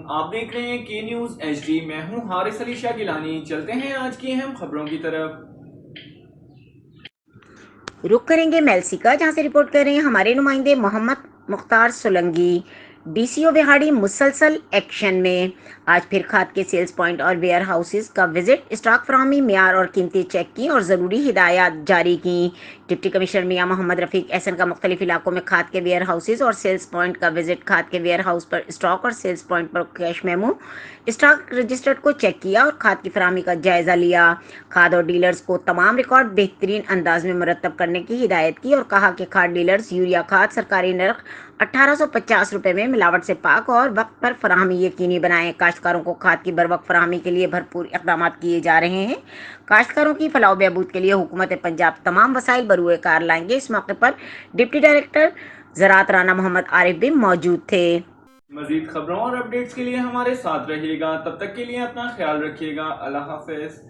آپ دیکھ رہے ہیں کے نیوز ایچ ڈی. میں ہوں حارث علی شاہ گیلانی. چلتے ہیں آج کی اہم خبروں کی طرف. رخ کریں گے میلسی کا، جہاں سے رپورٹ کر رہے ہیں ہمارے نمائندے محمد مختار سولنگی. ڈی سی او بہاڑی مسلسل ایکشن میں. آج پھر کھاد کے سیلز پوائنٹ اور ویئر ہاؤسز کا وزٹ، اسٹاک فراہمی معیار اور قیمتیں چیک کی اور ضروری ہدایات جاری کی. ڈپٹی کمشنر میاں محمد رفیق احسن کا مختلف علاقوں میں کھاد کے ویئر ہاؤسز اور سیلز پوائنٹ کا وزٹ، کھاد کے ویئر ہاؤس پر اسٹاک اور سیلز پوائنٹ پر کیش میمو، اسٹاک رجسٹر کو چیک کیا اور کھاد کی فراہمی کا جائزہ لیا. کھاد اور ڈیلرز کو تمام ریکارڈ بہترین انداز میں مرتب کرنے کی ہدایت کی اور کہا کہ کھاد ڈیلرز یوریا کھاد سرکاری نرخ 1850 روپے میں ملاوٹ سے پاک اور وقت پر فراہمی یقینی بنائیں. کاشتکاروں کو کھاد کی بروقت فراہمی کے لیے بھرپور اقدامات کیے جا رہے ہیں. کاشتکاروں کی فلاح و بہبود کے لیے حکومت پنجاب تمام وسائل بروئے کار لائیں گے. اس موقع پر ڈپٹی ڈائریکٹر زراعت رانا محمد عارف بھی موجود تھے. مزید خبروں اور اپڈیٹس کے لیے ہمارے ساتھ رہیے گا. تب تک کے لیے اپنا خیال رکھیے گا. اللہ حافظ.